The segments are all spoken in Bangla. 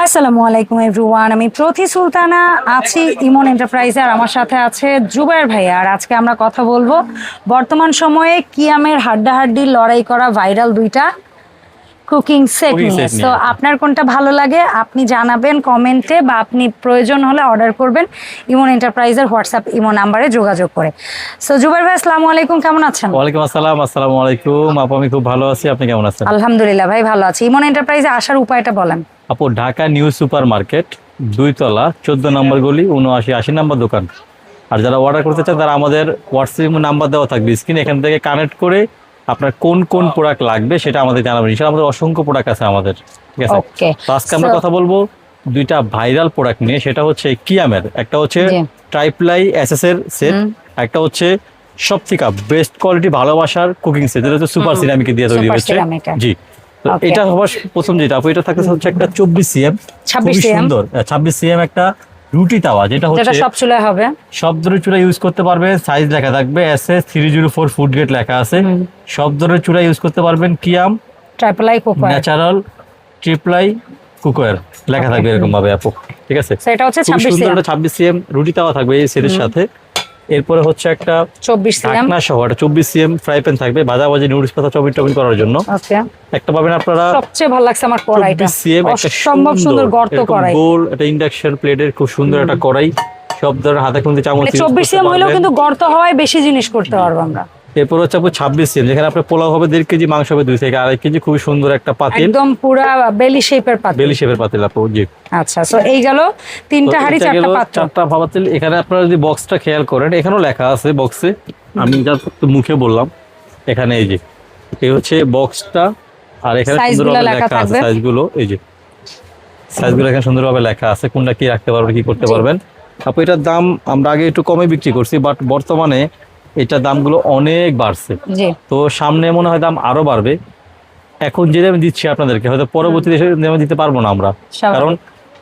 আসসালামু আলাইকুম এভরিওয়ান, আমি প্রতি সুলতানা আছি ইমন এন্টারপ্রাইজে, আর আমার সাথে আছে জুবায়ের ভাইয়া। আর আজকে আমরা কথা বলবো বর্তমান সময়ে কিয়ামের হাড্ডাহাড্ডি লড়াই করা ভাইরাল দুইটা কুকিং সেট নিয়ে। তো আপনার কোনটা ভালো লাগে আপনি জানাবেন কমেন্টে, বা আপনি প্রয়োজন হলে অর্ডার করবেন ইমন এন্টারপ্রাইজের হোয়াটসঅ্যাপ ইমো নাম্বারে যোগাযোগ করে। সো জুবায়ের ভাই আসসালামু আলাইকুম, কেমন আছেন? ওয়ালাইকুম আসসালাম। আসসালামু আলাইকুম আপু, আমি খুব ভালো আছি, আপনি কেমন আছেন? আলহামদুলিল্লাহ ভাই, ভালো আছি। ইমন এন্টারপ্রাইজে আসার উপায়টা বলেন। আপু, ঢাকা নিউ সুপার মার্কেট, 2 তলা, 14 নম্বর গলি, 79-80 নম্বর দোকান। আর যারা অর্ডার করতে চান তারা আমাদের হোয়াটসঅ্যাপ নাম্বার দেওয়া থাকবে স্ক্রিনে, এখান থেকে কানেক্ট করে আপনার কোন কোন প্রোডাক্ট লাগবে সেটা আমাদের জানাবেন। ইনশাআল্লাহ আমাদের অসংখ্য প্রোডাক্ট আছে আমাদের, ঠিক আছে? তো আজকে আমরা কথা বলবো দুইটা ভাইরাল প্রোডাক্ট নিয়ে। সেটা হচ্ছে কিয়ামের, একটা হচ্ছে ট্রাইপ্লাই এসএস এর সেট, একটা হচ্ছে সবথেকে বেস্ট কোয়ালিটি ভালোবাসার কুকিং সেট, যেটা হচ্ছে সুপার সিরামিকে দিয়ে তৈরি হচ্ছে। জি, তো এটা হবার প্রথম যেটা আপু, এটা থাকতেছে হচ্ছে একটা 24 সিএম, 26 সুন্দর 26 সিএম একটা রুটি তাওয়া, যেটা হচ্ছে সব চুলায় হবে, সব ধরনের চুলা ইউজ করতে পারবে। সাইজ লেখা থাকবে SS 304 ফুড গ্রেড লেখা আছে। সব ধরনের চুলা ইউজ করতে পারবেন। কিয়াম ট্রাইপ্লাই কুকার, ন্যাচারাল ট্রিপ্লাই কুকার লেখা থাকবে এরকম ভাবে আপু, ঠিক আছে? সেটা হচ্ছে 26 সিএম রুটি তাওয়া থাকবে এই সেটের সাথে। এরপরে হচ্ছে একটা 24 সিএম ঢাকনা সহ একটা 24 সিএম ফ্রাই প্যান থাকবে ভাজাভাজি নুডলস পাতা চপিং টপিং করার জন্য। একটা পাবেন আপনারা, সবচেয়ে ভালো লাগছে আমার কড়াইটা, 24 সিএম একটা সম্ভব সুন্দর গর্ত কড়াই, গোল একটা ইন্ডাকশন প্লেটের খুব সুন্দর একটা কড়াই। সব ধরনের হাতে খুন্তি চামচ, 24 সিএম হলেও কিন্তু গর্ত হওয়ায় বেশি জিনিস করতে পারবো আমরা। এরপর হচ্ছে আপু 26 সিএম, যেখানে আপনার পোলাও হবে 1.5 কেজি, মাংস হবে 2 থেকে 2.5 কেজি। খুবই সুন্দর একটা পাতিল, একদম পুরো বেলি শেপের পাতিল, বেলি শেপের পাতিল আপু। জি, আচ্ছা। সো এই গেল তিনটা হাঁড়ি, চারটা পাত্র, 4টা পাতিল। এখানে আপনারা যদি বক্সটা খেয়াল করেন, এখানেও লেখা আছে বক্সে, আমি জাস্ট মুখে বললাম। এখানে এই যে এই হচ্ছে বক্সটা, আর এখানে সুন্দরভাবে লেখা আছে সাইজগুলো। এই যে সাইজগুলো এখানে সুন্দরভাবে লেখা আছে, কোনটা কি রাখতে পারবেন, কি করতে পারবেন। আপু এটার দাম আমরা আগে একটু কমে বিক্রি করছি, বাট বর্তমানে এটা দামগুলো অনেক বাড়ছে। তো সামনে মনে হয় দাম আরো বাড়বে। এখন যে দামে দিচ্ছি আপনাদেরকে, হয়তো পরবর্তীতে দামে দিতে পারবো না আমরা, কারণ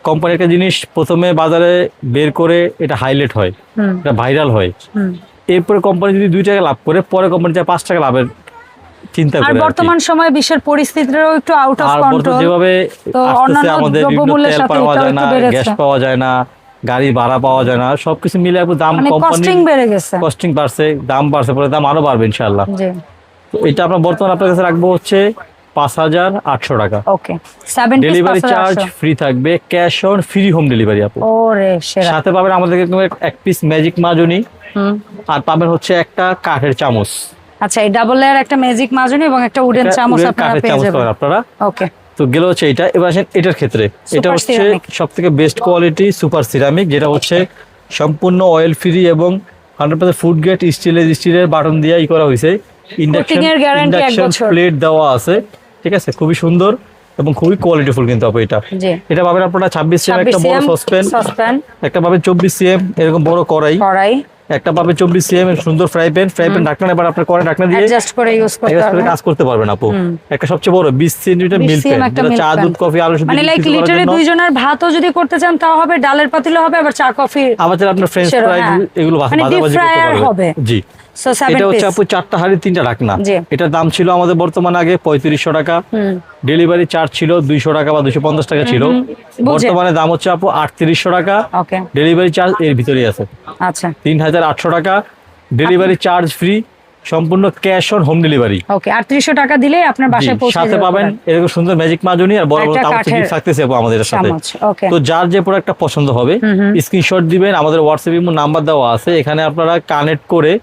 কোম্পানির একটা জিনিস প্রথমে বাজারে বের করে এটা হাইলাইট হয়, এটা ভাইরাল হয়, এরপরে কোম্পানি যদি 2 টাকা লাভ করে, পরে কোম্পানি চায় 5 টাকা লাভের চিন্তা করে। আর বর্তমান সময় বিশ্বের পরিস্থিতিও একটু আউট অফ কন্ট্রোল, যেভাবে আসছে আমাদের তেল পাওয়া যায় না, গ্যাস পাওয়া যায় না, গাড়ি ভাড়া পাওয়া যায় না, সবকিছু মিলে দাম কস্টিং বেড়ে গেছে, কস্টিং বাড়ছে, দাম বাড়ছে, পরে দাম আরো বাড়বে ইনশাআল্লাহ। তো এটা আমরা বর্তমানে আপনার কাছে রাখবো হচ্ছে 5800 টাকা। ওকে, ডেলিভারি চার্জ ফ্রি থাকবে, cash on free home delivery আপু। ওরে সেরা। সাথে পাবেন আমাদের এক পিস ম্যাজিক মাজনি, আর পাবেন হচ্ছে একটা কাঠের চামচ। আচ্ছা, এই ডাবল লেয়ার একটা ম্যাজিক মাজনি এবং একটা উডেন চামচ আপনারা পেয়ে যাবেন আপনারা। ওকে, তো গেল হচ্ছে এটা। এবার আসেন এটার ক্ষেত্রে, এটা হচ্ছে সবথেকে বেস্ট কোয়ালিটি সুপার সিরামিক, যেটা হচ্ছে সম্পূর্ণ অয়েল ফ্রি এবং 100% ফুড গ্রেড স্টিলের বাটন দিয়ে করা হয়েছে। ইন্ডাকশন প্লেট দেওয়া আছে, ঠিক আছে? খুবই সুন্দর এবং খুবই কোয়ালিটিফুল কিন্তু আপু এটা। এটা পাবেন আপনারা 26 সিএম একটা বড় সসপ্যান, একটা পাবেন 24 সিএম এরকম বড় কড়াই, একটা পাবে 24 সিএম সুন্দর ফ্রাই প্যান ঢাকনা, এবার আপনার কড়াই ঢাকনা দিয়ে অ্যাডজাস্ট করে ইউজ করতে কাজ করতে পারবেন আপু। একটা সবচেয়ে বড় 20 সেন্টিমিটার মিল্ক প্যান, যেটা চা দুধ কফি আলু মানে লাইক লিটারে 2 জনের ভাতও যদি করতে চান তাও হবে, ডালের পাতিলও হবে, আবার চা কফি, আবার আপনার ফ্রেঞ্চ ফ্রাই এগুলো ভাজাভাজি করতে পারবেন। জি, এটা হচ্ছে আপু 4টা হাঁড়ি 3টা ঢাকনা। এটার দাম ছিল আমাদের বর্তমানে আগে 3500 টাকা, ডেলিভারি চার্জ ছিল 200 টাকা বা 250 টাকা ছিল। বর্তমানে দাম হচ্ছে আপু 3800 টাকা, ডেলিভারি চার্জ এর ভিতরেই আছে। আচ্ছা, 3800 টাকা, ডেলিভারি চার্জ ফ্রি, সম্পূর্ণ ক্যাশ অন হোম ডেলিভারি। ওকে, 3800 টাকা দিলে আপনার বাসায় পৌঁছে যাবে। সাথে পাবেন এরকম সুন্দর ম্যাজিক মাজনি আর বড় বড় চামচ থাকতেছে আপু আমাদের সাথে। তো যার যে প্রোডাক্টটা পছন্দ হবে স্ক্রিনশট দিবেন, আমাদের হোয়াটসঅ্যাপ ইমো নাম্বার দেওয়া আছে, এখানে আপনারা কানেক্ট করে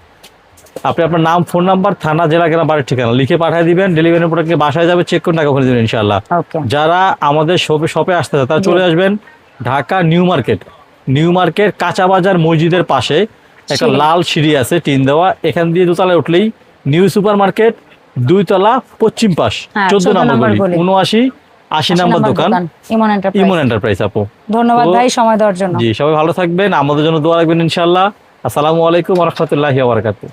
আপনি আপনার নাম, ফোন নাম্বার, থানা, জেলা, গ্রাম, বাড়ির ঠিকানা লিখে পাঠিয়ে দিবেন। ডেলিভারি প্রোডাক্টকে বাসায় যাবে, চেক করে টাকা ওখানে দিবেন ইনশাআল্লাহ। যারা আমাদের শপে আসতে চায় তারা চলে আসবেন ঢাকা নিউ মার্কেট কাঁচা বাজার মসজিদের পাশে একটা লাল সিঁড়ি আছে টিন দেওয়া, এখান দিয়ে 2 তলায় উঠলেই নিউ সুপার মার্কেট, 2 তলা, পশ্চিম পাশ, 14 নম্বর গলি, 79-80 নম্বর দোকান, ইমন এন্টারপ্রাইজ আপু। ধন্যবাদ ভাই সময় দেওয়ার জন্য। জি, সবাই ভালো থাকবেন, আমাদের জন্য দোয়া রাখবেন ইনশাআল্লাহ। আসসালামু আলাইকুম ওয়া রাহমাতুল্লাহি ওয়া বারাকাতুহু।